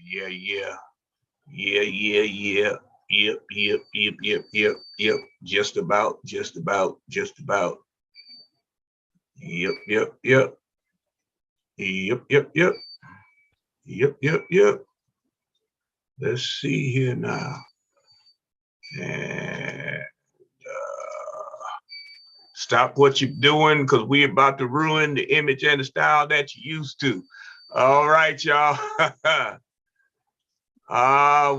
Yeah, yeah. Yeah, yeah, yeah. Yep, yep, yep, yep, yep, yep. Just about, just about, just about. Yep, yep, yep. Yep, yep, yep. Yep, yep, yep. Let's see here now. And stop what you're doing because we're about to ruin the image and the style that you used to. All right, y'all.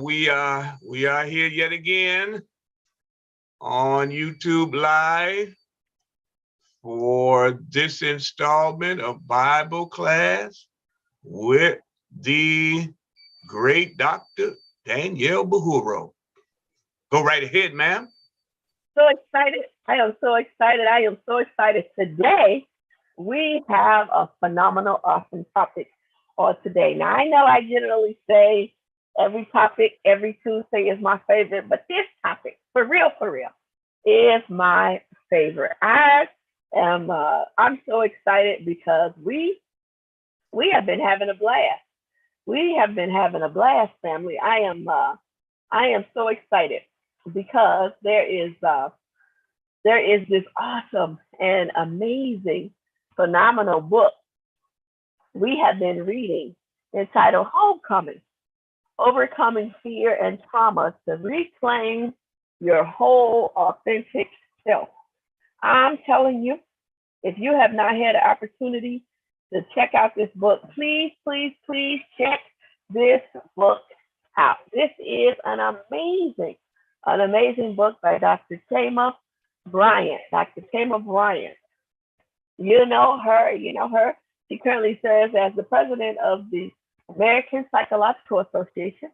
We are here yet again on YouTube Live for this installment of Bible class with the great Dr. Danielle Buhuro. Go right ahead, ma'am. So excited. I am so excited. I am so excited. Today, we have a phenomenal, awesome topic for today. Now, I know I generally say every topic, every Tuesday is my favorite, but this topic, for real, is my favorite. I'm so excited because we have been having a blast. We have been having a blast, family. I am so excited because there is this awesome and amazing, phenomenal book we have been reading entitled Homecoming: Overcoming Fear and Trauma to Reclaim Your Whole Authentic Self. I'm telling you, if you have not had an opportunity to check out this book, please, please, please check this book out. This is an amazing book by Dr. Tama Bryant. Dr. Tama Bryant. You know her. She currently serves as the president of the American Psychological Association,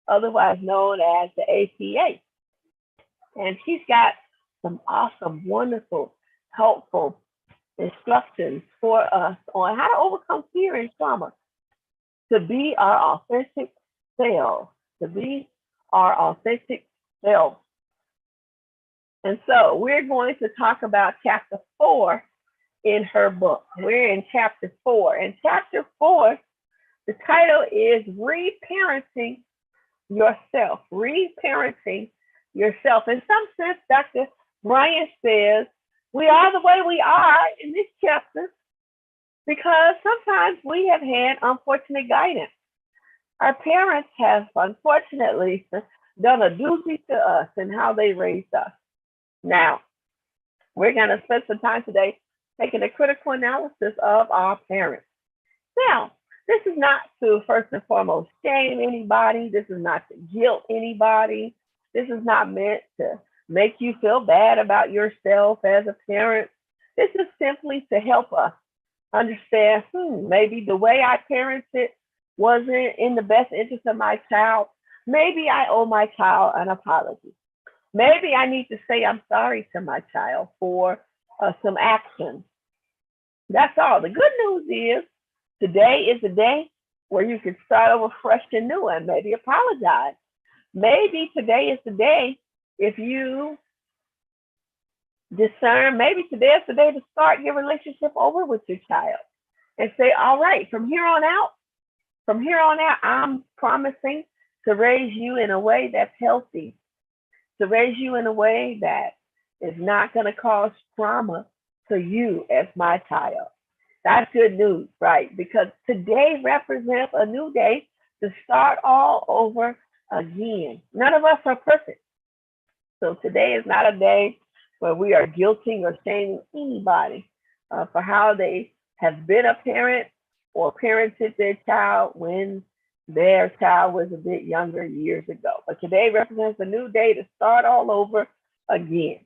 otherwise known as the APA. And she's got some awesome, wonderful, helpful instructions for us on how to overcome fear and trauma, to be our authentic selves, to be our authentic selves. And so we're going to talk about chapter 4 in her book. We're in chapter 4. And chapter 4, the title is Reparenting Yourself. Reparenting yourself. In some sense, Dr. Bryant says we are the way we are in this chapter because sometimes we have had unfortunate guidance. Our parents have unfortunately done a doozy to us in how they raised us. Now, we're going to spend some time today taking a critical analysis of our parents. Now, this is not to first and foremost shame anybody. This is not to guilt anybody. This is not meant to make you feel bad about yourself as a parent. This is simply to help us understand, maybe the way I parented wasn't in the best interest of my child. Maybe I owe my child an apology. Maybe I need to say I'm sorry to my child for some actions. That's all. The good news is today is a day where you can start over fresh and new and maybe apologize. Maybe today is the day if you discern, maybe today is the day to start your relationship over with your child and say, all right, from here on out, I'm promising to raise you in a way that's healthy, to raise you in a way that is not going to cause trauma to you as my child. That's good news, right? Because today represents a new day to start all over again. None of us are perfect. So today is not a day where we are guilting or shaming anybody for how they have been a parent or parented their child when their child was a bit younger years ago. But today represents a new day to start all over again.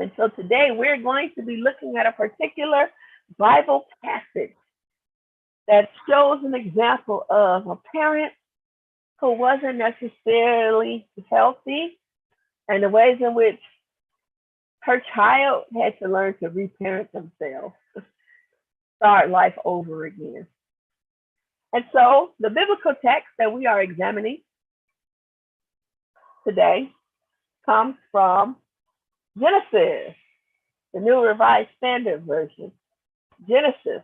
And so today we're going to be looking at a particular Bible passage that shows an example of a parent who wasn't necessarily healthy and the ways in which her child had to learn to reparent themselves, start life over again. And so the biblical text that we are examining today comes from Genesis, the New Revised Standard Version. Genesis.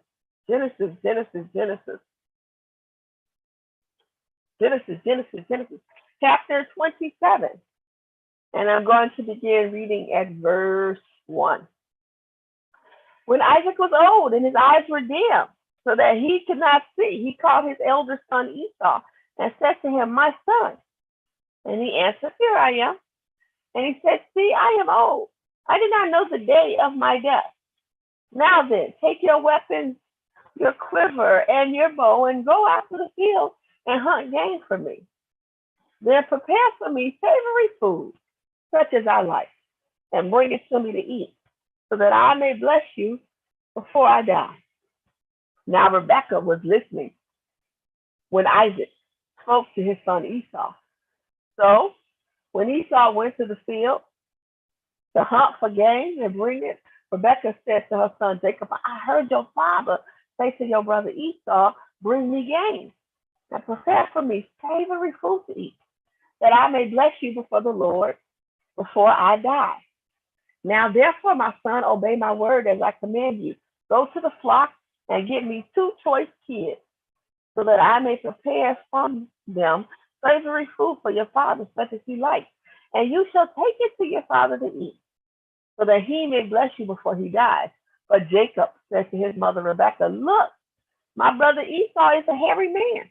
Genesis, chapter 27. And I'm going to begin reading at verse 1. When Isaac was old and his eyes were dim, so that he could not see, he called his elder son Esau and said to him, "My son." And he answered, "Here I am." And he said, "See, I am old. I did not know the day of my death. Now then, take your weapons, your quiver, and your bow, and go out to the field and hunt game for me. Then prepare for me savory food, such as I like, and bring it to me to eat, so that I may bless you before I die." Now Rebekah was listening when Isaac spoke to his son Esau. So when Esau went to the field to hunt for game and bring it, Rebekah said to her son Jacob, "I heard your father say to your brother Esau, 'Bring me game and prepare for me savory food to eat, that I may bless you before the Lord before I die. Now therefore, my son, obey my word as I command you. Go to the flock and get me 2 choice kids, so that I may prepare from them savory food for your father, such as he likes. And you shall take it to your father to eat, so that he may bless you before he dies.' But Jacob said to his mother Rebekah, 'Look, my brother Esau is a hairy man,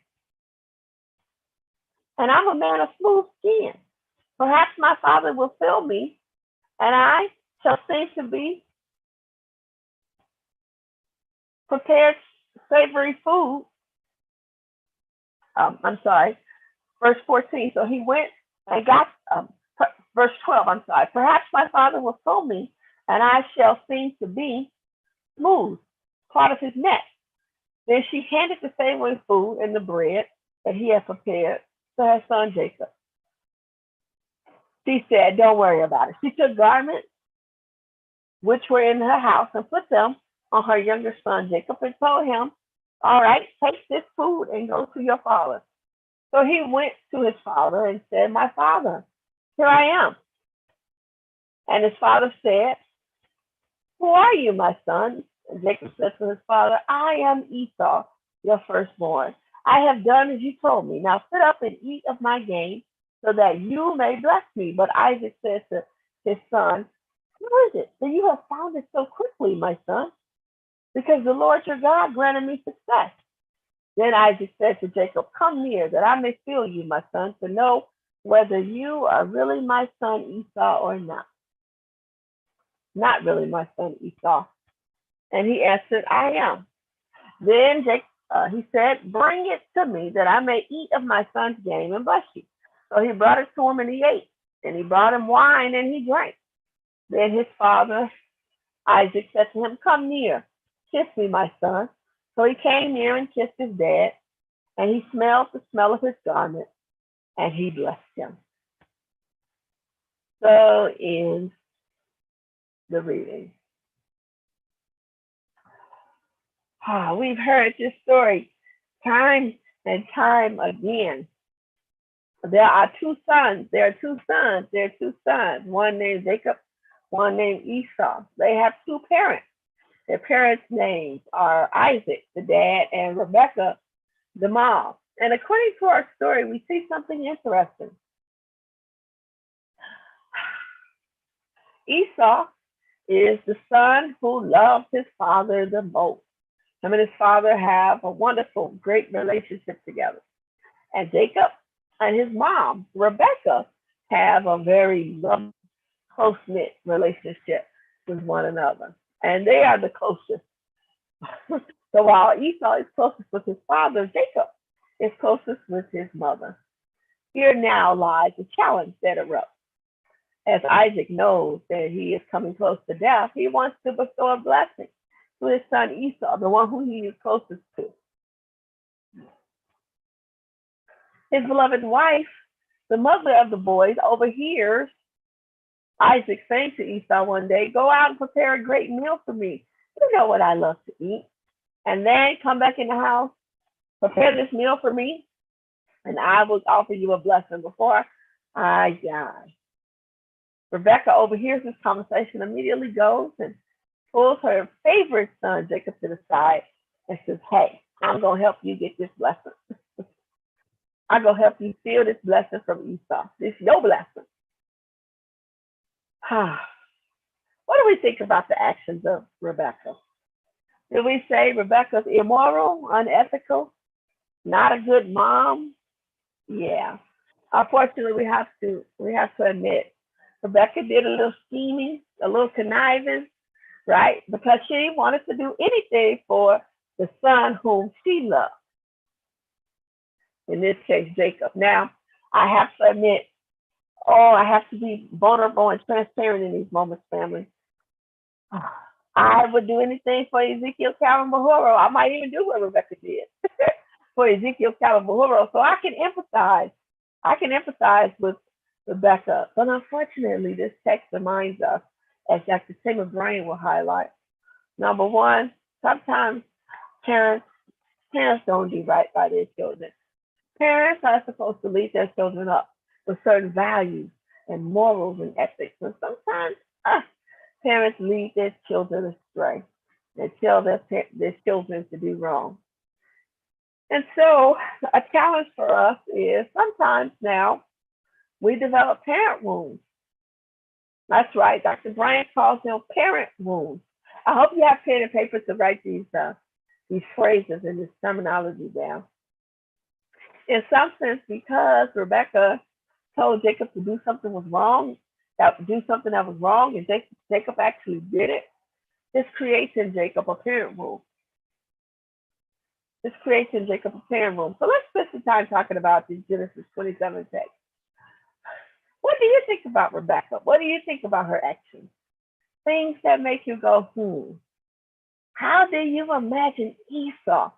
and I'm a man of smooth skin. Perhaps my father will fill me, and I shall seem to be prepared savory food.'" I'm sorry, verse 14. So he went and got, verse 12, I'm sorry. "Perhaps my father will fill me, and I shall seem to be smooth, part of his neck." Then she handed the savory food and the bread that he had prepared to her son Jacob. She said, "Don't worry about it." She took garments which were in her house and put them on her younger son Jacob and told him, "All right, take this food and go to your father." So he went to his father and said, "My father, here I am." And his father said, "Who are you, my son?" And Jacob said to his father, "I am Esau, your firstborn. I have done as you told me. Now sit up and eat of my game, so that you may bless me." But Isaac said to his son, "Who is it that you have found it so quickly, my son? Because the Lord your God granted me success." Then Isaac said to Jacob, "Come near, that I may feel you, my son, to know whether you are really my son Esau or not. Not really my son Esau." And he answered, "I am." Then he said, "Bring it to me, that I may eat of my son's game and bless you." So he brought it to him, and he ate. And he brought him wine, and he drank. Then his father Isaac said to him, "Come near, kiss me, my son." So he came near and kissed his dad, and he smelled the smell of his garment, and he blessed him. So ends the reading. We've heard this story time and time again. There are 2 sons. There are 2 sons. There are 2 sons. One named Jacob, one named Esau. They have 2 parents. Their parents' names are Isaac, the dad, and Rebekah, the mom. And according to our story, we see something interesting. Esau is the son who loves his father the most. Him and his father have a wonderful, great relationship together. And Jacob and his mom, Rebekah, have a very loving, close-knit relationship with one another. And they are the closest. So while Esau is closest with his father, Jacob is closest with his mother. Here now lies a challenge that erupts. As Isaac knows that he is coming close to death, he wants to bestow a blessing to his son Esau, the one who he is closest to. His beloved wife, the mother of the boys, overhears Isaac saying to Esau one day, "Go out and prepare a great meal for me. You know what I love to eat. And then come back in the house, prepare this meal for me, and I will offer you a blessing before I die." Rebekah overhears this conversation, immediately goes and pulls her favorite son, Jacob, to the side and says, "Hey, I'm going to help you get this blessing." I go help you steal this blessing from Esau. This your blessing. What do we think about the actions of Rebecca? Do we say Rebecca's immoral, unethical, not a good mom? Yeah. Unfortunately, we have to admit Rebecca did a little scheming, a little conniving, right? Because she wanted to do anything for the son whom she loved. In this case, Jacob. Now, I have to admit, I have to be vulnerable and transparent in these moments, family. I would do anything for Ezekiel, Calvin, Buhuro. I might even do what Rebecca did for Ezekiel, Calvin, Buhuro. So I can empathize. I can empathize with Rebecca. But unfortunately, this text reminds us, as Dr. Tim Bryan will highlight, number one, sometimes parents don't do right by their children. Parents are supposed to lead their children up with certain values and morals and ethics. And sometimes parents lead their children astray. They tell their children to do wrong. And so a challenge for us is sometimes now we develop parent wounds. That's right. Dr. Bryant calls them parent wounds. I hope you have pen and paper to write these phrases and this terminology down. In some sense, because Rebecca told Jacob to do something was wrong, and Jacob actually did it, this creates in Jacob a parent wound. So let's spend some time talking about the Genesis 27 text. What do you think about Rebecca? What do you think about her actions? Things that make you go, How do you imagine Esau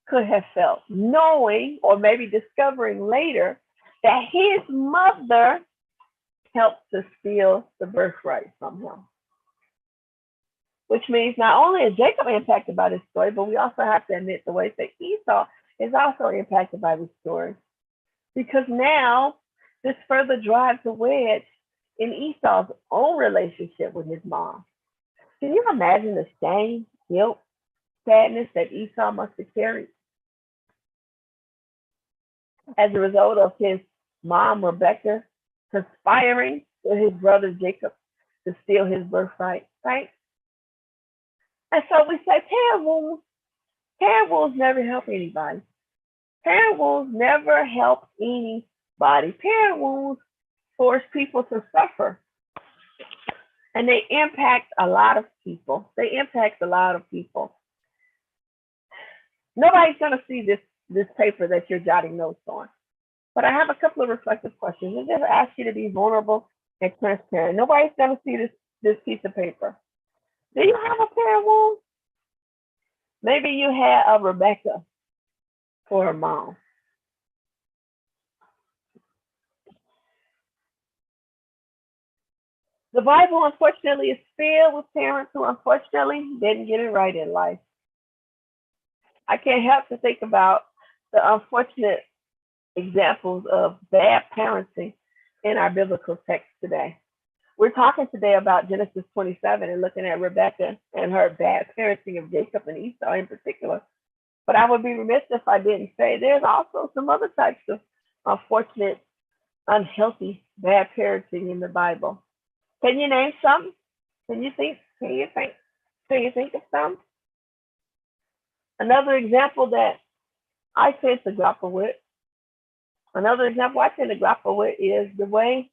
could have felt, knowing or maybe discovering later that his mother helped to steal the birthright from him? Which means not only is Jacob impacted by this story, but we also have to admit the way that Esau is also impacted by this story. Because now this further drives a wedge in Esau's own relationship with his mom. Can you imagine the shame, guilt, sadness that Esau must have carried as a result of his mom, Rebecca, conspiring with his brother Jacob to steal his birthright, right? And so we say parent wounds never help anybody. Parent wounds never help anybody. Parent wounds force people to suffer. And they impact a lot of people. Nobody's going to see this paper that you're jotting notes on. But I have a couple of reflective questions. I just ask you to be vulnerable and transparent. Nobody's going to see this piece of paper. Do you have a parent wound? Maybe you had a Rebecca for a mom. The Bible, unfortunately, is filled with parents who unfortunately didn't get it right in life. I can't help to think about the unfortunate examples of bad parenting in our biblical text today. We're talking today about Genesis 27 and looking at Rebecca and her bad parenting of Jacob and Esau in particular. But I would be remiss if I didn't say there's also some other types of unfortunate, unhealthy, bad parenting in the Bible. Can you name some? Can you think of some? Another example that I tend to grapple with is the way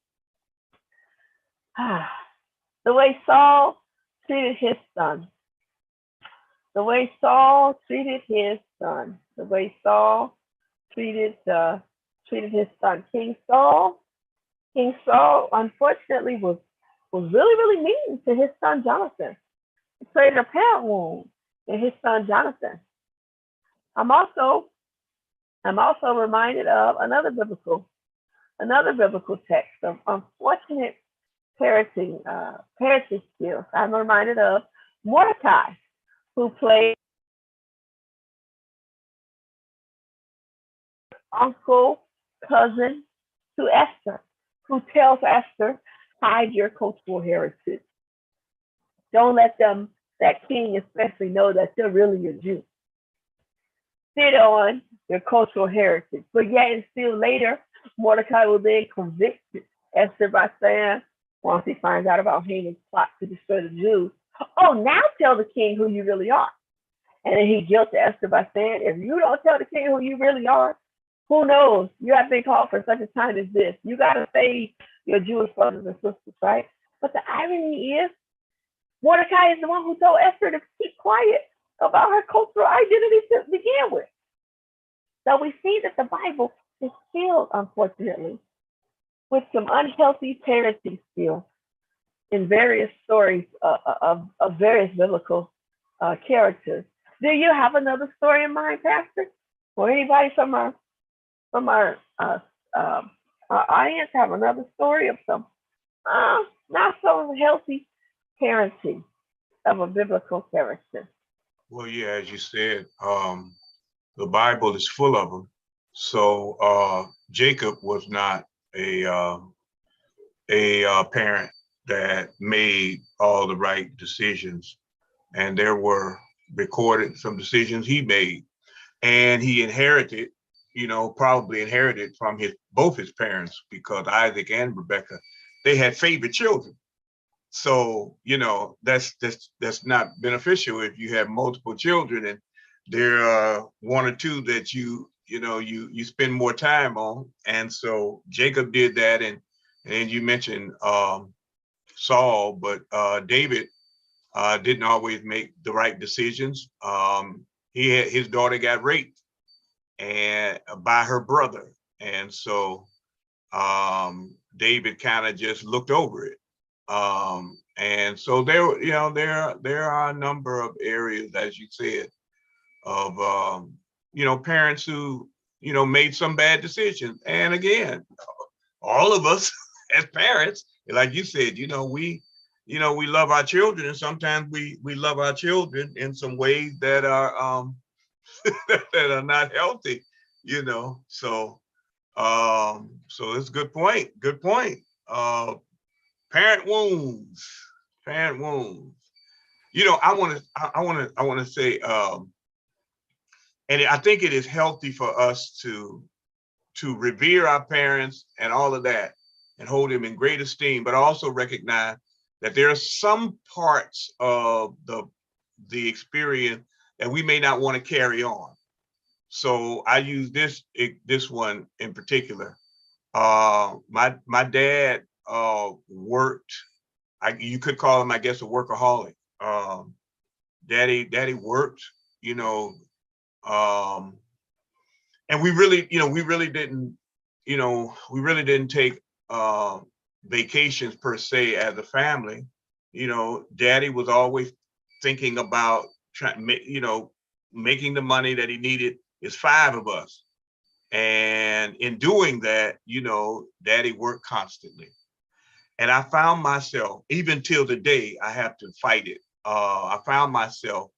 Saul treated his son. The way Saul treated his son. King Saul, unfortunately, was really, really mean to his son Jonathan. He created a parent wound in his son Jonathan. I'm also reminded of another biblical text of unfortunate parenting skills. I'm reminded of Mordecai, who played uncle, cousin to Esther, who tells Esther, hide your cultural heritage. Don't let that king especially know that you're really a Jew. sit on their cultural heritage. But yet and still later, Mordecai will then convict Esther by saying, once he finds out about Haman's plot to destroy the Jews, oh, now tell the king who you really are. And then he guilts Esther by saying, if you don't tell the king who you really are, who knows? You have been called for such a time as this. You got to save your Jewish brothers and sisters, right? But the irony is, Mordecai is the one who told Esther to keep quiet about her cultural identity to begin with. So we see that the Bible is filled, unfortunately, with some unhealthy parenting still in various stories of various biblical characters. Do you have another story in mind, Pastor? Or anybody from our audience have another story of some not so healthy parenting of a biblical character? Well, yeah, as you said, the Bible is full of them. So Jacob was not a parent that made all the right decisions, and there were recorded some decisions he made, and he inherited, probably inherited from both his parents, because Isaac and Rebekah, they had favorite children. So, that's not beneficial if you have multiple children and there are one or two that you spend more time on. And so Jacob did that. And you mentioned Saul, but David didn't always make the right decisions. His daughter got raped and by her brother. And so David kind of just looked over it. And so there are a number of areas, as you said, of parents who made some bad decisions. And again, all of us as parents, like you said, we love our children, and sometimes we love our children in some ways that are that are not healthy, So it's a good point. Good point. Parent wounds. I want to say, and I think it is healthy for us to revere our parents and all of that, and hold them in great esteem, but also recognize that there are some parts of the experience that we may not want to carry on. So I use this one in particular. My dad worked. You could call him, I guess, a workaholic. Daddy worked, and we really didn't take vacations per se as a family. Daddy was always thinking about making the money that he needed. It's 5 of us. And in doing that, Daddy worked constantly. And I found myself, even till the day, I have to fight it. I found myself,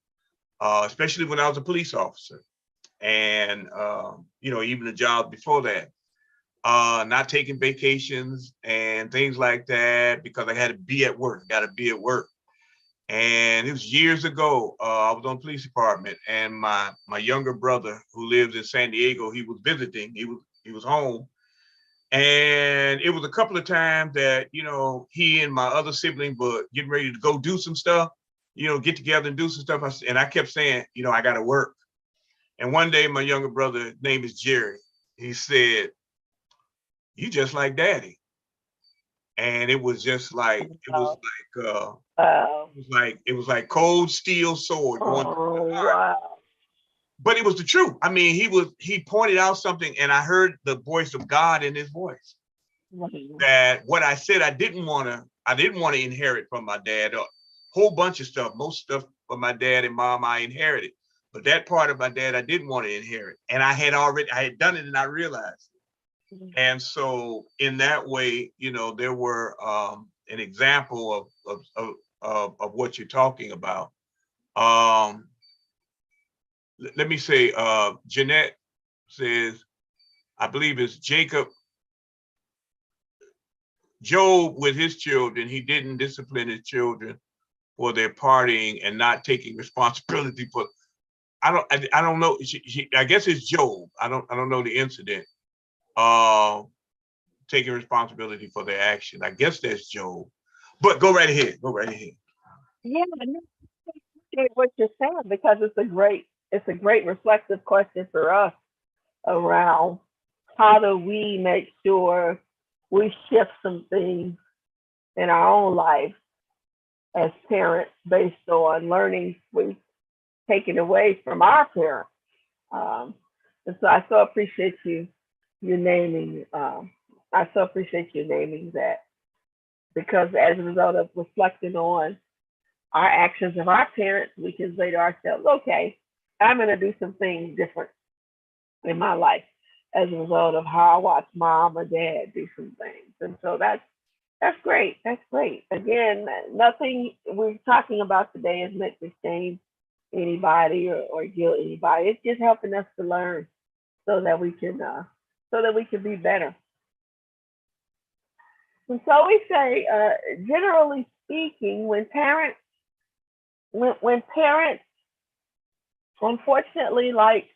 especially when I was a police officer, and even the job before that, not taking vacations and things like that, because I had to be at work. And it was years ago. I was on the police department, and my younger brother, who lives in San Diego, he was visiting. He was home. And it was a couple of times that, he and my other sibling were getting ready to go do some stuff, get together and do some stuff. And I kept saying, I got to work. And one day, my younger brother, his name is Jerry, he said, "You just like Daddy." And it was just like, it was like cold steel sword going through the heart. Wow. But it was the truth. I mean, he pointed out something, and I heard the voice of God in his voice. That what I said I didn't want to inherit from my dad. A whole bunch of stuff, most stuff from my dad and mom I inherited. But that part of my dad I didn't want to inherit. And I had done it, and I realized it. And so in that way, there were an example of what you're talking about. Let me say, Jeanette says, I believe it's Job with his children, he didn't discipline his children for their partying and not taking responsibility for. I don't know. I guess it's Job. I don't know the incident. Taking responsibility for their action. I guess that's Job. But go right ahead. Go right ahead. Yeah, I appreciate what you're saying because it's a great reflective question for us around how do we make sure we shift some things in our own life as parents based on learnings we've taken away from our parents. Um, and so I so appreciate you naming I so appreciate you naming that because as a result of reflecting on our actions of our parents, we can say to ourselves, okay, I'm going to do some things different in my life as a result of how I watch mom or dad do some things. And so that's great. That's great. Again, nothing we're talking about today is meant to shame anybody or guilt anybody. It's just helping us to learn so that we can be better. And so we say, generally speaking, when parents, unfortunately, like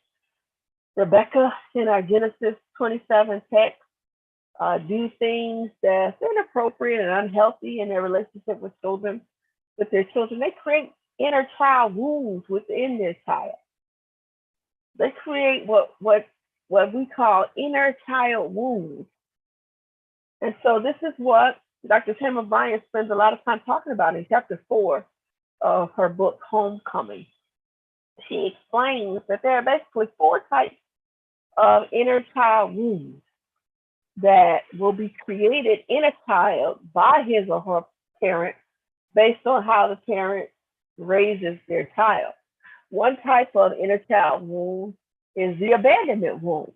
Rebecca in our Genesis 27 text, do things that's inappropriate and unhealthy in their relationship with their children, they create inner child wounds within their child. They create what we call inner child wounds. And so this is what Dr. Tamara Bryant spends a lot of time talking about in chapter 4 of her book, Homecoming. She explains that there are basically 4 types of inner child wounds that will be created in a child by his or her parent based on how the parent raises their child. One type of inner child wound is the abandonment wound,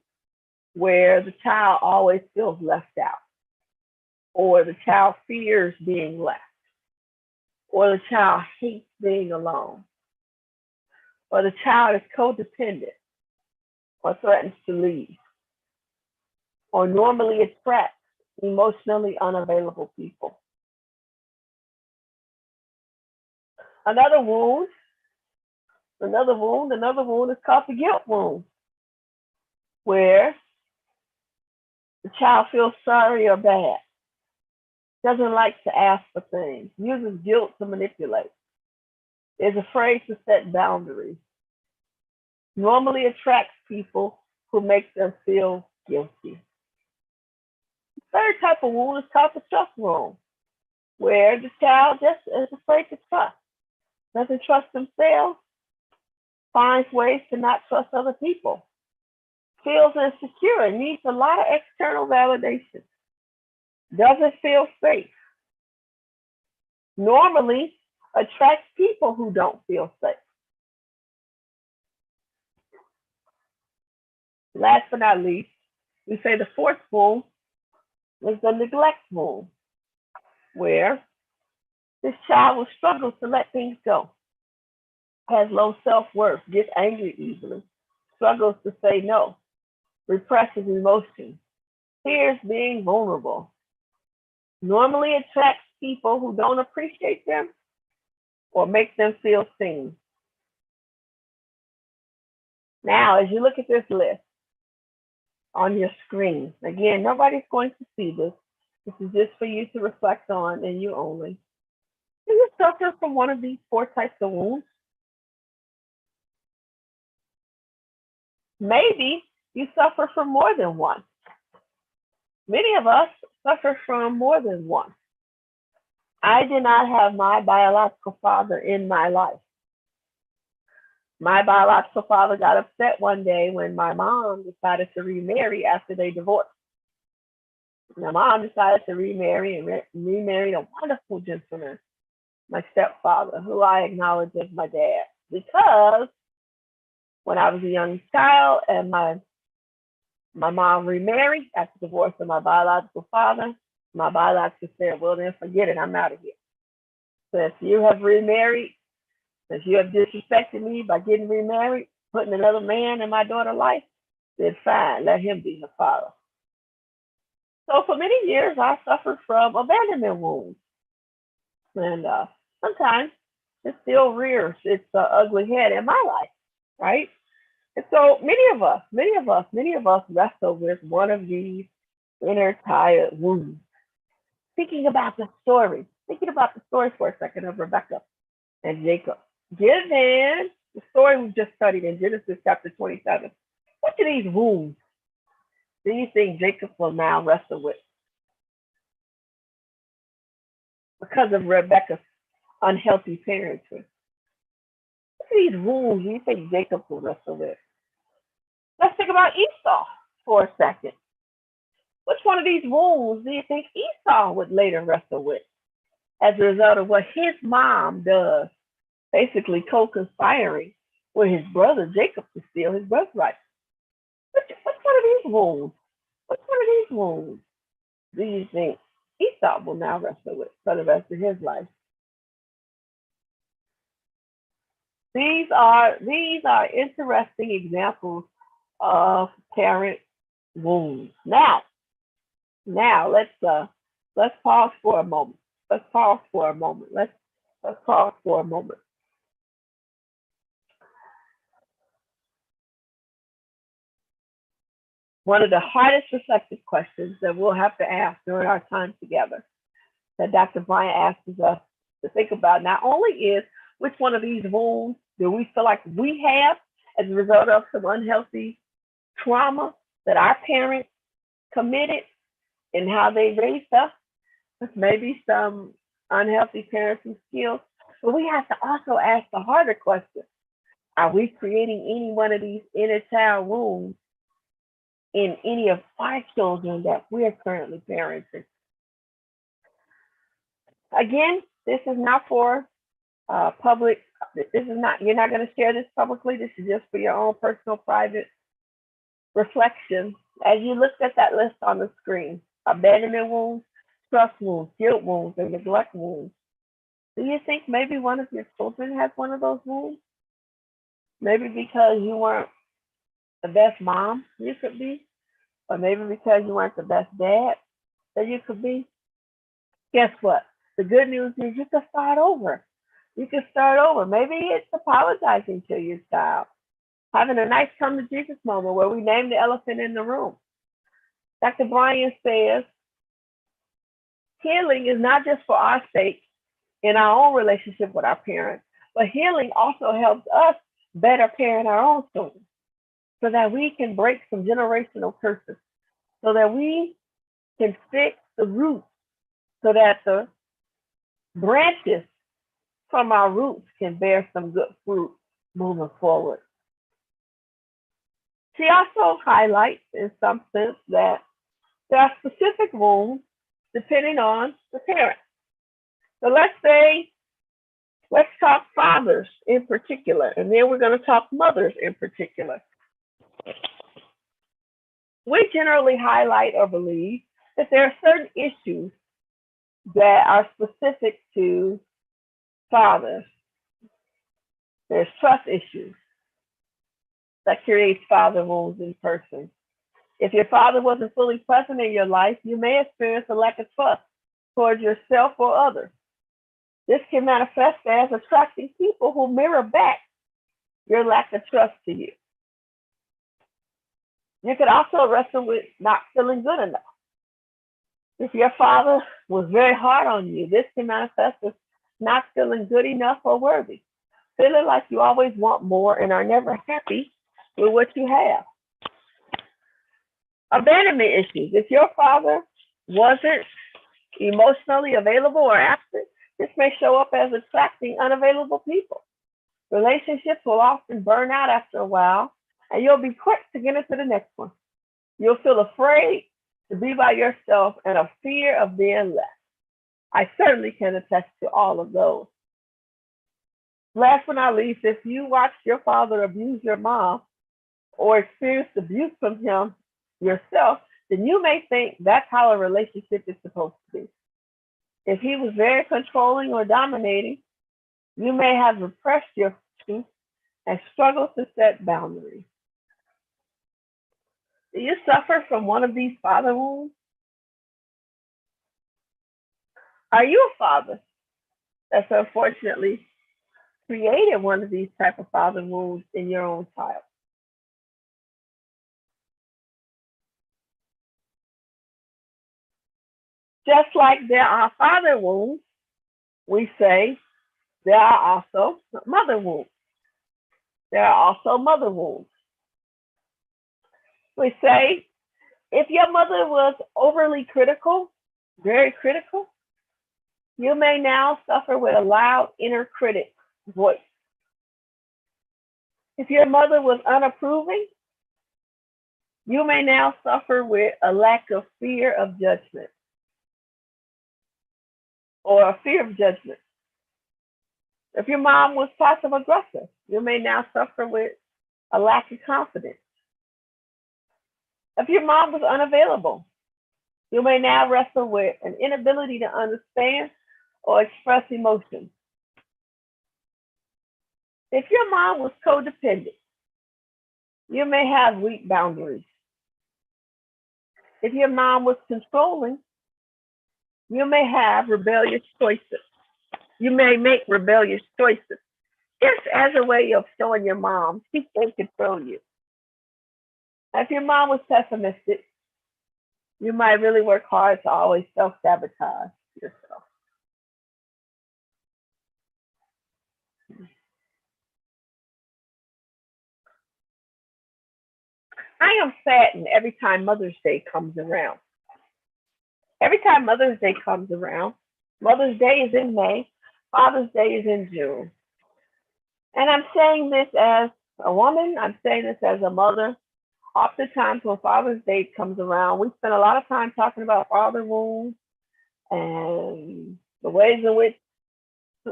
where the child always feels left out, or the child fears being left, or the child hates being alone, or the child is codependent or threatens to leave, or normally attracts emotionally unavailable people. Another wound is called the guilt wound, where the child feels sorry or bad, doesn't like to ask for things, uses guilt to manipulate, is afraid to set boundaries, normally attracts people who make them feel guilty. The third type of wound is called the trust wound, where the child just is afraid to trust, doesn't trust themselves, finds ways to not trust other people, feels insecure and needs a lot of external validation, doesn't feel safe, normally attracts people who don't feel safe. Last but not least, we say the fourth wound is the neglect wound, where this child will struggle to let things go, has low self-worth, gets angry easily, struggles to say no, represses emotions, fears being vulnerable, normally attracts people who don't appreciate them or make them feel seen. Now, as you look at this list on your screen, again, nobody's going to see this. This is just for you to reflect on and you only. Do you suffer from one of these 4 types of wounds? Maybe you suffer from more than one. Many of us suffer from more than one. I did not have my biological father in my life. My biological father got upset one day when my mom decided to remarry after they divorced. My mom decided to remarry and remarried a wonderful gentleman, my stepfather, who I acknowledge as my dad, because when I was a young child and my mom remarried after divorce of my biological father, my biological said, well, then forget it, I'm out of here. So if you have remarried, if you have disrespected me by getting remarried, putting another man in my daughter's life, then fine, let him be her father. So for many years, I suffered from abandonment wounds. And sometimes it still rears its ugly head in my life. right? And so many of us wrestle with one of these inner child wounds. Thinking about the story for a second of Rebecca and Jacob. Given the story we just studied in Genesis chapter 27, which of these wounds do you think Jacob will now wrestle with because of Rebecca's unhealthy parenting? Which of these wounds do you think Jacob will wrestle with? Let's think about Esau for a second. Which one of these wounds do you think Esau would later wrestle with as a result of what his mom does, basically co-conspiring with his brother Jacob to steal his birthright? Which one of these wounds? Which one of these wounds do you think Esau will now wrestle with for the rest of his life? These are interesting examples of parent wounds. Now let's pause for a moment. Let's pause for a moment. Let's pause for a moment. One of the hardest reflective questions that we'll have to ask during our time together that Dr. Bryant asks us to think about not only is which one of these wounds do we feel like we have as a result of some unhealthy trauma that our parents committed and how they raised us, with maybe some unhealthy parenting skills, but we have to also ask the harder question. Are we creating any one of these inner child wounds in any of our children that we're currently parenting? Again, this is not for public. You're not going to share this publicly. This is just for your own personal, private reflection. As you looked at that list on the screen, abandonment wounds, trust wounds, guilt wounds, and neglect wounds. Do you think maybe one of your children has one of those wounds? Maybe because you weren't the best mom you could be, or maybe because you weren't the best dad that you could be. Guess what? The good news is you can start over. You can start over. Maybe it's apologizing to your child, having a nice come to Jesus moment where we name the elephant in the room. Dr. Bryan says healing is not just for our sake in our own relationship with our parents, but healing also helps us better parent our own children so that we can break some generational curses, so that we can fix the roots, so that the branches from our roots can bear some good fruit moving forward. She also highlights in some sense that there are specific wounds depending on the parent. So let's talk fathers in particular, and then we're going to talk mothers in particular. We generally highlight or believe that there are certain issues that are specific to fathers. There's trust issues that creates father wounds in person. If your father wasn't fully present in your life, you may experience a lack of trust towards yourself or others. This can manifest as attracting people who mirror back your lack of trust to you. You could also wrestle with not feeling good enough. If your father was very hard on you, this can manifest as not feeling good enough or worthy, feeling like you always want more and are never happy with what you have. Abandonment issues. If your father wasn't emotionally available or absent, this may show up as attracting unavailable people. Relationships will often burn out after a while, and you'll be quick to get into the next one. You'll feel afraid to be by yourself and a fear of being left. I certainly can attest to all of those. Last but not least, if you watched your father abuse your mom or experienced abuse from him yourself, then you may think that's how a relationship is supposed to be. If he was very controlling or dominating, you may have repressed your truth and struggled to set boundaries. Do you suffer from one of these father wounds? Are you a father that's unfortunately created one of these type of father wounds in your own child. Just like there are father wounds, we say there are also mother wounds. There are also mother wounds. We say if your mother was overly critical, very critical, you may now suffer with a loud inner critic voice. If your mother was unapproving, you may now suffer with a lack of fear of judgment or a fear of judgment. If your mom was passive aggressive, you may now suffer with a lack of confidence. If your mom was unavailable, you may now wrestle with an inability to understand or express emotions. If your mom was codependent, you may have weak boundaries. If your mom was controlling, you may have rebellious choices. You may make rebellious choices. It's as a way of showing your mom she can control you. If your mom was pessimistic, you might really work hard to always self-sabotage yourself. I am saddened every time Mother's Day comes around. Every time Mother's Day comes around, Mother's Day is in May, Father's Day is in June. And I'm saying this as a woman, I'm saying this as a mother. Oftentimes when Father's Day comes around, we spend a lot of time talking about father wounds and the ways in which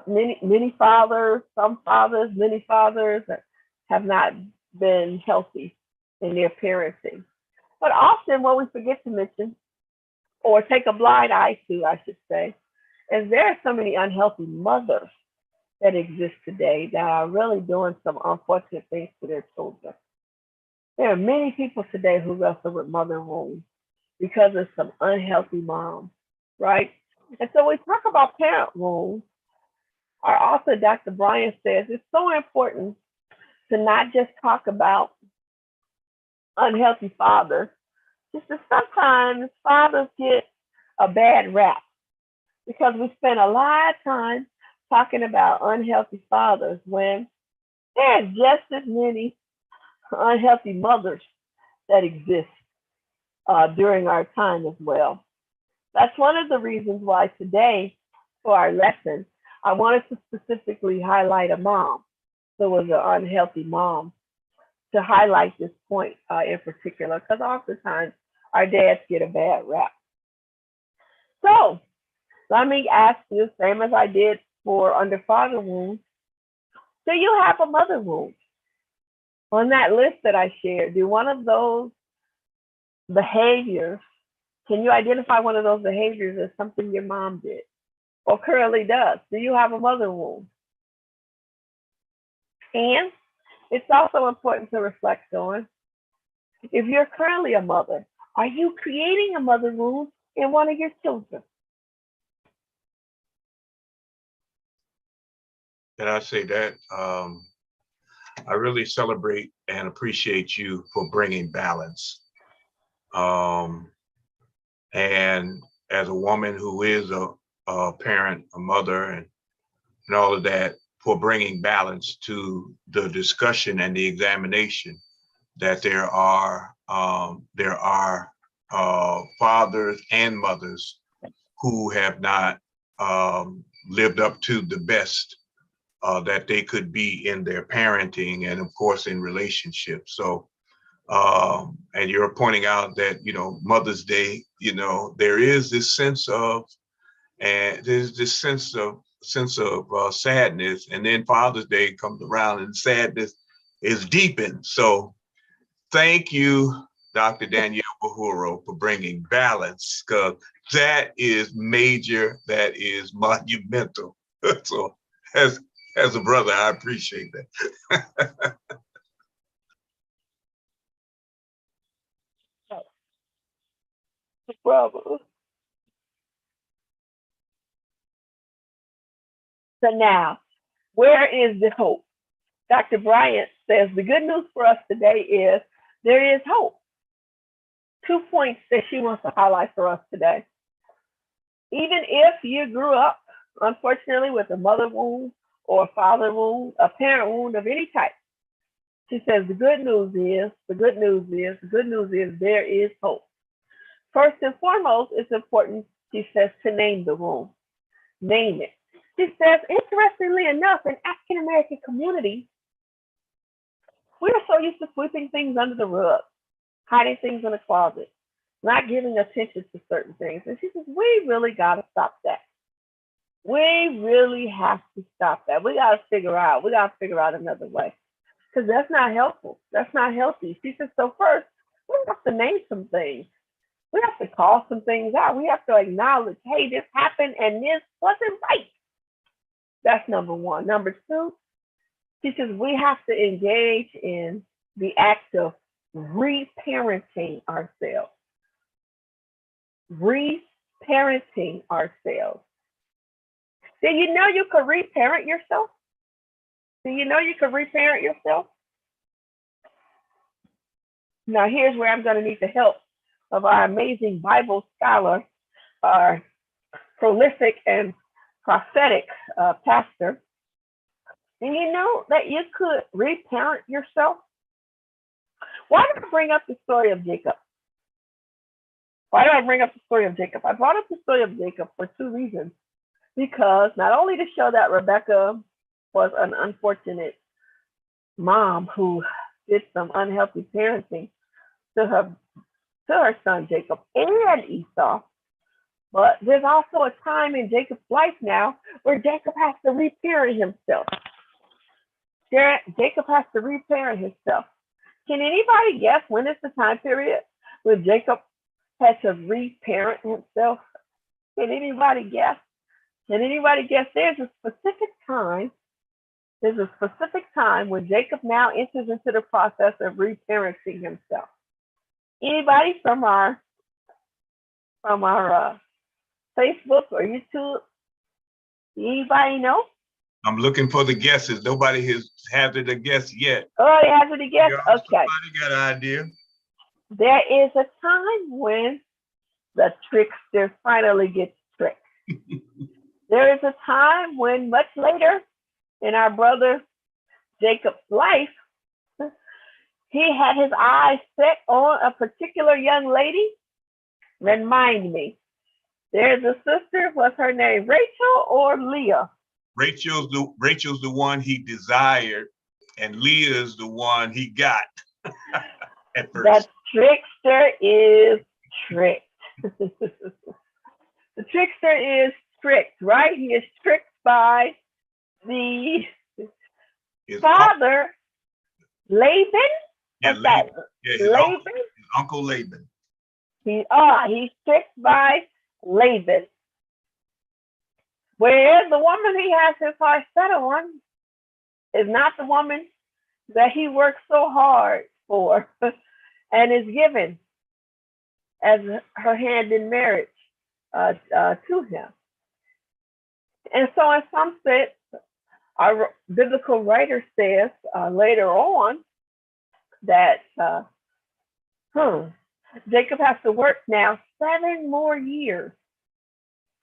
many fathers, some fathers, many fathers have not been healthy in their parenting. But often what we forget to mention, or take a blind eye to, I should say, is there are so many unhealthy mothers that exist today that are really doing some unfortunate things to their children. There are many people today who wrestle with mother wounds because of some unhealthy moms, right? And so we talk about parent wounds. Our author, Dr. Bryan, says it's so important to not just talk about unhealthy fathers, just that sometimes fathers get a bad rap because we spend a lot of time talking about unhealthy fathers when there are just as many unhealthy mothers that exist during our time as well. That's one of the reasons why today, for our lesson, I wanted to specifically highlight a mom that was an unhealthy mom to highlight this point in particular, because oftentimes our dads get a bad rap. So let me ask you, same as I did for under father wounds, do you have a mother wound? On that list that I shared, do one of those behaviors, can you identify one of those behaviors as something your mom did or currently does? Do you have a mother wound? And it's also important to reflect on, if you're currently a mother, are you creating a mother wound in one of your children? And I say that I really celebrate and appreciate you for bringing balance. And as a woman who is a parent, a mother, and all of that, for bringing balance to the discussion and the examination that there are fathers and mothers who have not lived up to the best that they could be in their parenting and of course in relationships. So and you're pointing out that, you know, Mother's Day, you know, there is this sense of, and there's this sense of sadness, and then Father's Day comes around and sadness is deepened. So thank you, Dr. Danielle Buhuro, for bringing balance, because that is major, that is monumental. So as a brother, I appreciate that. Bravo. So now, Where is the hope? Dr. Bryant says the good news for us today is there is hope. 2 points that she wants to highlight for us today. Even if you grew up, unfortunately, with a mother wound or a father wound, a parent wound of any type, she says the good news is there is hope. First and foremost, it's important, she says, to name the wound. Name it. She says, interestingly enough, in African American communities, we're so used to sweeping things under the rug, hiding things in a closet, not giving attention to certain things. And she says, we really got to stop that. We really have to stop that. We got to figure out another way. Because that's not helpful. That's not healthy. She says, so first, we have to name some things. We have to call some things out. We have to acknowledge, hey, this happened and this wasn't right. That's number one. Number two, she says we have to engage in the act of reparenting ourselves. Reparenting ourselves. Did you know you could reparent yourself? Do you know you could reparent yourself? Now, here's where I'm going to need the help of our amazing Bible scholar, our prolific and prophetic pastor. Do you know that you could reparent yourself? Why did I bring up the story of Jacob? Why did I bring up the story of Jacob? I brought up the story of Jacob for two reasons. Because not only to show that Rebecca was an unfortunate mom who did some unhealthy parenting to her son Jacob and Esau, but there's also a time in Jacob's life now where Jacob has to reparent himself. Jacob has to reparent himself. Can anybody guess when is the time period when Jacob had to reparent himself? Can anybody guess? Can anybody guess? There's a specific time when Jacob now enters into the process of reparenting himself. Anybody from our Facebook or YouTube? Anybody know? I'm looking for the guesses. Nobody has hazarded a guess yet. Oh, you hazarded a guess? Okay. Somebody got an idea. There is a time when the trickster finally gets tricked. There is a time when much later in our brother Jacob's life, he had his eyes set on a particular young lady. Remind me, there's a sister, what's her name, Rachel or Leah? Rachel's the one he desired, and Leah's the one he got at first. The trickster is tricked. The trickster is tricked, right? He is tricked by his father, Laban. Yeah, Laban. Yeah, Laban. His uncle Laban. He's tricked by Laban. Whereas the woman he has his heart set on is not the woman that he worked so hard for and is given as her hand in marriage to him. And so in some sense, our biblical writer says later on that Jacob has to work now 7 more years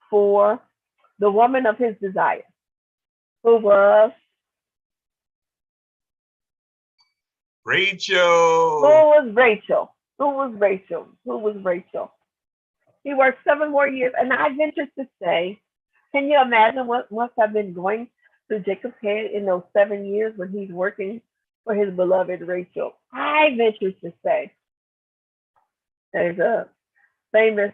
for the woman of his desire, who was Rachel. Who was Rachel? He worked 7 more years, and I venture to say, can you imagine what must have been going through Jacob's head in those 7 years when he's working for his beloved Rachel? I venture to say, there's a famous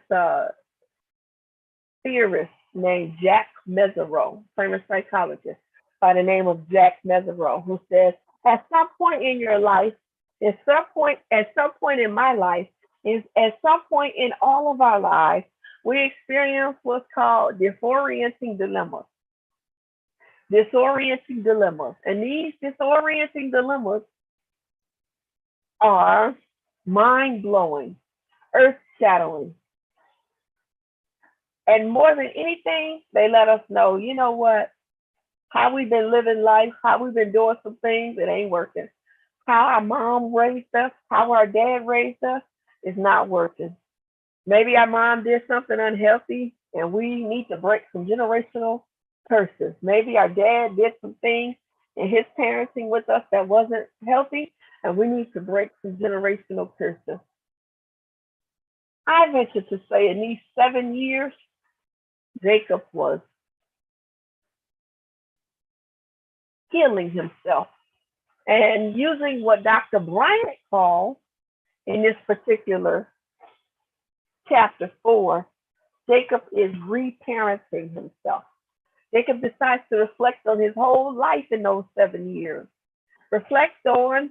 theorist named Jack Mezirow, famous psychologist by the name of Jack Mezirow, who says, at some point in your life, at some point in my life, at some point in all of our lives, we experience what's called disorienting dilemmas. And these disorienting dilemmas are mind-blowing, earth-shattering. And more than anything, they let us know, you know what? how we've been living life, how we've been doing some things, it ain't working. How our mom raised us, how our dad raised us, is not working. Maybe our mom did something unhealthy and we need to break some generational curses. Maybe our dad did some things in his parenting with us that wasn't healthy and we need to break some generational curses. I venture to say in these 7 years, Jacob was healing himself and using what Dr. Bryant calls in this particular chapter 4, Jacob is reparenting himself. Jacob decides to reflect on his whole life in those 7 years. Reflect on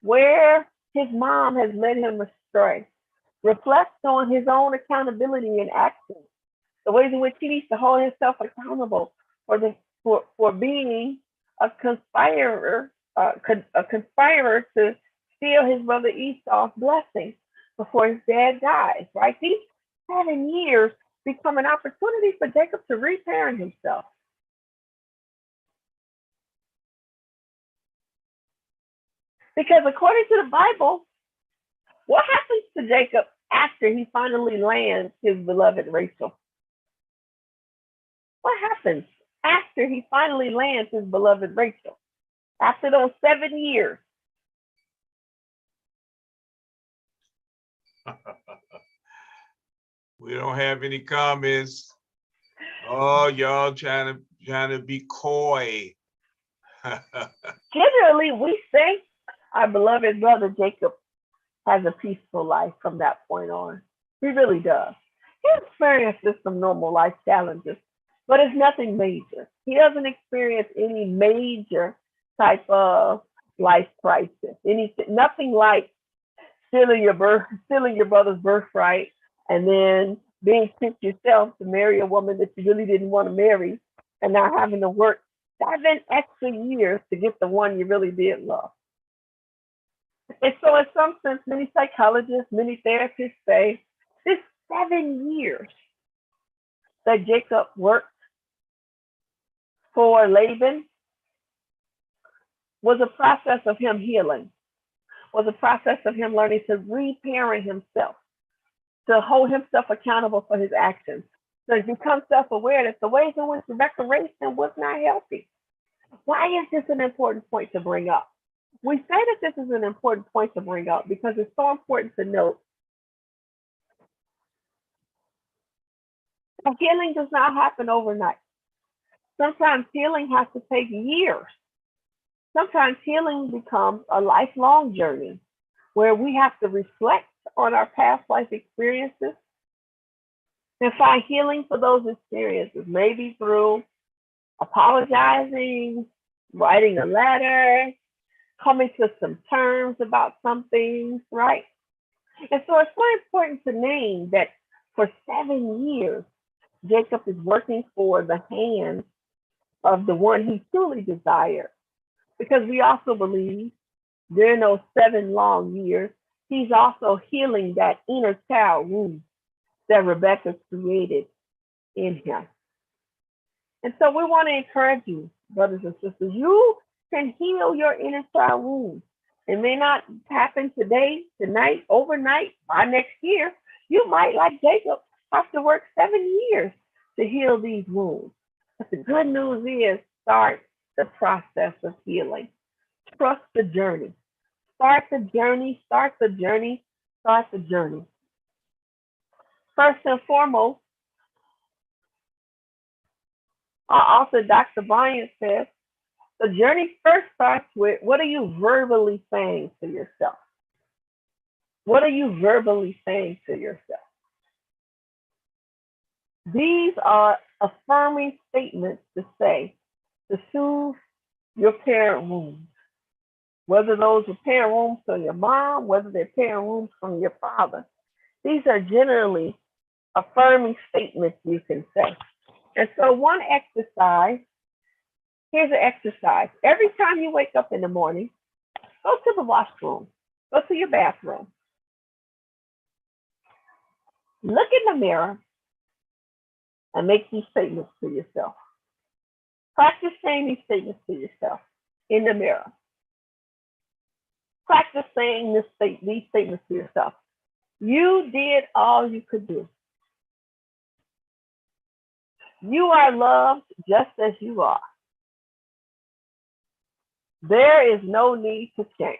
where his mom has led him astray. Reflect on his own accountability and actions, the ways in which he needs to hold himself accountable for being a conspirer, to steal his brother Esau's blessing before his dad dies. Right? These 7 years become an opportunity for Jacob to reparent himself. Because according to the Bible, what happens to Jacob after he finally lands his beloved Rachel? What happens after he finally lands his beloved Rachel? After those 7 years? We don't have any comments. Oh, y'all trying to be coy. Generally, we say our beloved brother Jacob has a peaceful life from that point on. He really does. He experiences some normal life challenges, but it's nothing major. He doesn't experience any major type of life crisis. Nothing like stealing your brother's birthright and then being tricked yourself to marry a woman that you really didn't want to marry and now having to work 7 extra years to get the one you really did love. And so in some sense, many psychologists, many therapists say this 7 years that Jacob worked for Laban was a process of him healing, was a process of him learning to reparent himself, to hold himself accountable for his actions, to become self-aware that the ways in which Rebecca raised him was not healthy. Why is this an important point to bring up? We say that this is an important point to bring up because it's so important to note that healing does not happen overnight. Sometimes healing has to take years. Sometimes healing becomes a lifelong journey where we have to reflect on our past life experiences and find healing for those experiences, maybe through apologizing, writing a letter, coming to some terms about some things, right? And so it's so important to name that for 7 years, Jacob is working for the hand of the one he truly desired. Because we also believe during those 7 long years, he's also healing that inner child wound that Rebecca created in him. And so we want to encourage you, brothers and sisters, you can heal your inner child wound. It may not happen today, tonight, overnight, by next year. You might, like Jacob, have to work 7 years to heal these wounds. But the good news is start the process of healing. Trust the journey. Start the journey, start the journey, start the journey. First and foremost, our author, Dr. Bryant, says, the journey first starts with, what are you verbally saying to yourself? What are you verbally saying to yourself? These are affirming statements to say, to soothe your parent wounds. Whether those are parent wounds from your mom, whether they're parent wounds from your father. These are generally affirming statements you can say. And so one exercise, here's an exercise. Every time you wake up in the morning, go to the washroom, go to your bathroom. Look in the mirror and make these statements to yourself. Practice saying these statements to yourself in the mirror. Practice saying these statements to yourself. You did all you could do. You are loved just as you are. There is no need to change.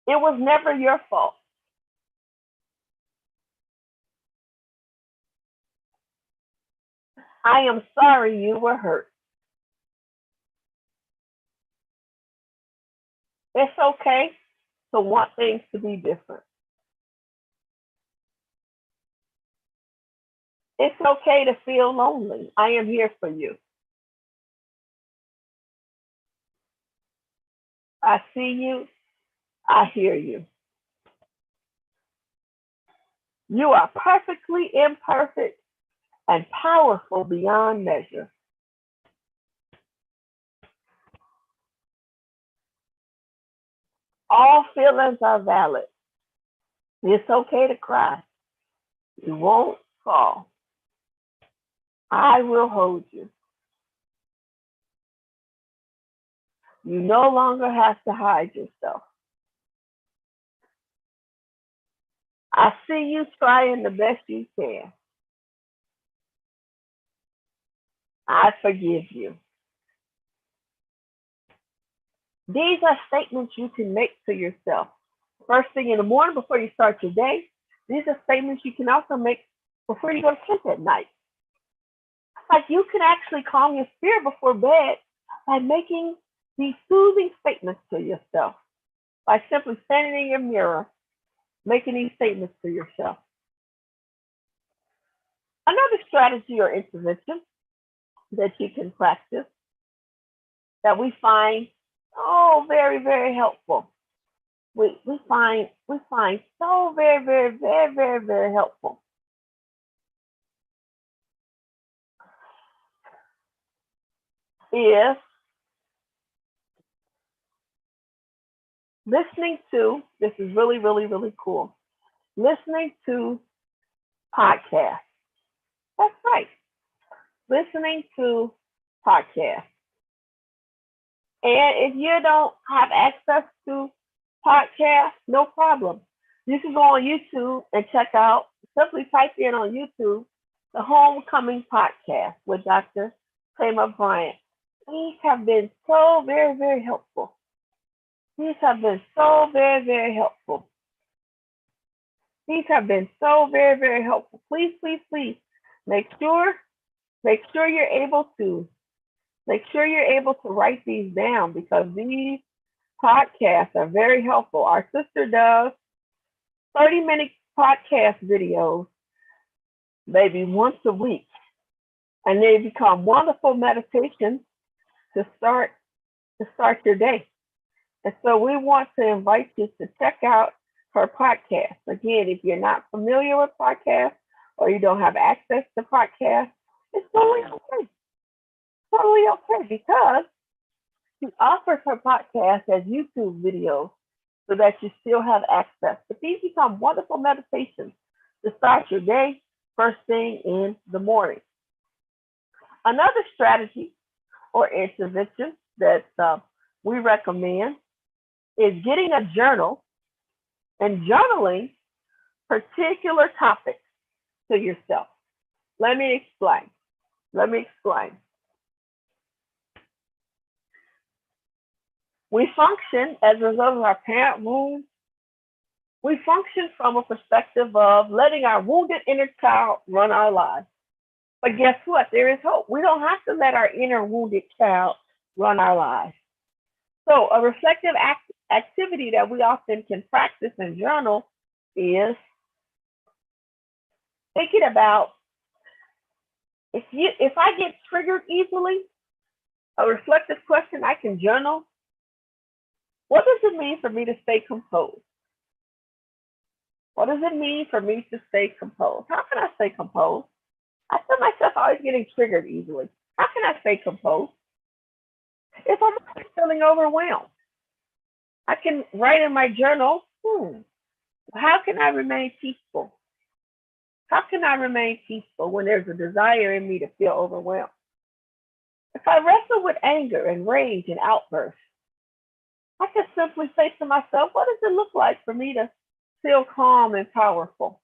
It was never your fault. I am sorry you were hurt. It's okay to want things to be different. It's okay to feel lonely. I am here for you. I see you. I hear you. You are perfectly imperfect and powerful beyond measure. All feelings are valid. It's okay to cry. You won't fall. I will hold you. You no longer have to hide yourself. I see you trying the best you can. I forgive you. These are statements you can make to yourself. First thing in the morning before you start your day. These are statements you can also make before you go to sleep at night. Like you can actually calm your spirit before bed by making these soothing statements to yourself. By simply standing in your mirror, making these statements to yourself. Another strategy or intervention that you can practice that we find very, very helpful. We find so very, very, very, very, very helpful. Is listening to, this is really, really, really cool. Listening to podcasts. That's right. Listening to podcasts. And if you don't have access to podcasts, no problem. You can go on YouTube and check out, simply type in on YouTube, the Homecoming Podcast with Dr. Taylor Bryant. These have been so very, very helpful. These have been so very, very helpful. These have been so very, very helpful. Please, please, please make sure you're able to write these down because these podcasts are very helpful. Our sister does 30-minute podcast videos maybe once a week, and they become wonderful meditations to start your day. And so we want to invite you to check out her podcast. Again, if you're not familiar with podcasts or you don't have access to podcasts, it's totally okay. Totally okay because she offers her podcast as YouTube videos so that you still have access. But these become wonderful meditations to start your day first thing in the morning. Another strategy or intervention that we recommend is getting a journal and journaling particular topics to yourself. Let me explain. We function as a result of our parent wounds. We function from a perspective of letting our wounded inner child run our lives. But guess what? There is hope. We don't have to let our inner wounded child run our lives. So a reflective activity that we often can practice and journal is thinking about if I get triggered easily, a reflective question I can journal. What does it mean for me to stay composed? What does it mean for me to stay composed? How can I stay composed? I feel myself always getting triggered easily. How can I stay composed? If I'm feeling overwhelmed, I can write in my journal, how can I remain peaceful? How can I remain peaceful when there's a desire in me to feel overwhelmed? If I wrestle with anger and rage and outbursts, I can simply say to myself, what does it look like for me to feel calm and powerful?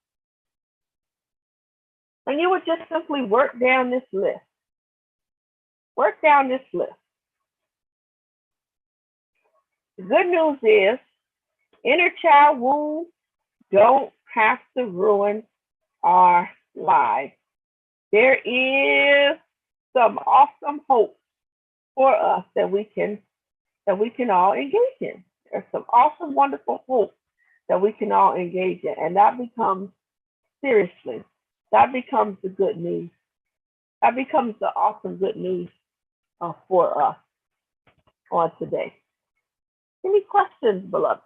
And you would just simply work down this list. Work down this list. The good news is inner child wounds don't have to ruin our lives. There is some awesome hope for us that we can all engage in. There's some awesome, wonderful hope that we can all engage in. And that becomes, seriously, that becomes the good news. That becomes the awesome good news for us on today. Any questions, beloved?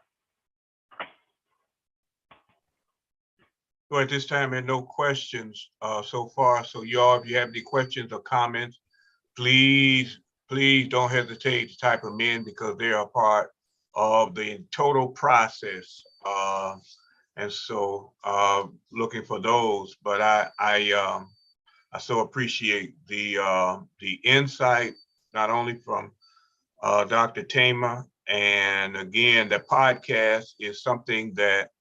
Well, at this time, there are no questions so far. So y'all, if you have any questions or comments, please don't hesitate to type them in because they are part of the total process. And so looking for those, but I so appreciate the insight, not only from Dr. Tama, and again, the podcast is something that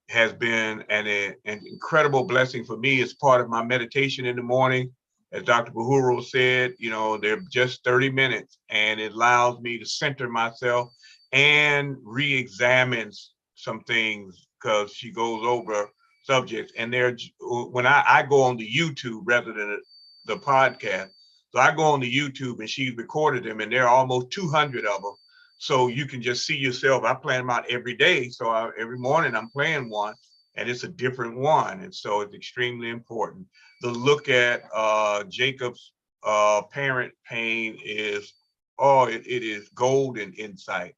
has been an incredible blessing for me. It's part of my meditation in the morning. As Dr. Buhuro said, you know, they're just 30 minutes and it allows me to center myself and re-examine some things because she goes over subjects. And when I go on the YouTube rather than the podcast, so I go on the YouTube and she recorded them and there are almost 200 of them. So you can just see yourself. I plan them out every day. So every morning I'm playing one and it's a different one. And so it's extremely important. The look at Jacob's parent pain is, it is golden insight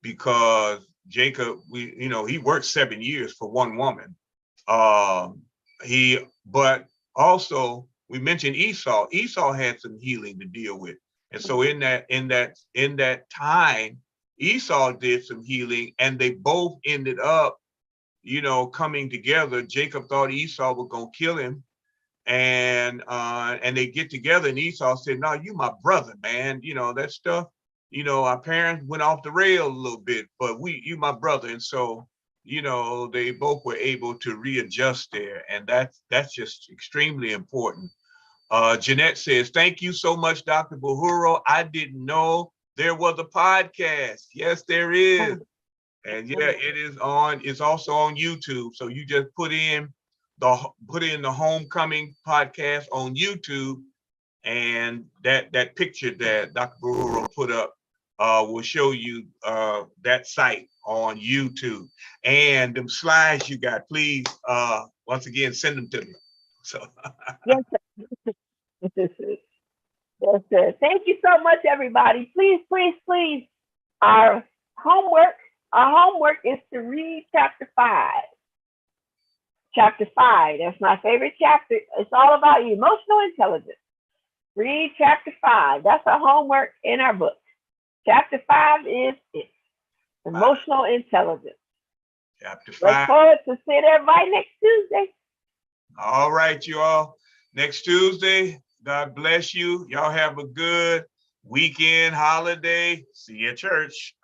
because Jacob, he worked 7 years for one woman. But also we mentioned Esau. Esau had some healing to deal with. And so in that time, Esau did some healing and they both ended up, coming together. Jacob thought Esau was gonna kill him. And they get together and Esau said, no, you my brother, man. That stuff, our parents went off the rail a little bit, but you my brother. And so, they both were able to readjust there. And that's just extremely important. Jeanette says, thank you so much, Dr. Buhuro. I didn't know there was a podcast. Yes, there is. And yeah, it's also on YouTube. So you just put in the Homecoming podcast on YouTube, and that picture that Dr. Buhuro put up will show you that site on YouTube. And them slides you got, please, once again, send them to me. So Yes, sir. Yes, sir. Thank you so much, everybody. Please, please, please. Our homework is to read chapter 5. Chapter 5. That's my favorite chapter. It's all about emotional intelligence. Read chapter 5. That's our homework in our book. Chapter 5 is it. Emotional intelligence. Chapter 5. Look forward to seeing everybody next Tuesday. All right, you all. Next Tuesday. God bless you. Y'all have a good weekend, holiday. See you at church.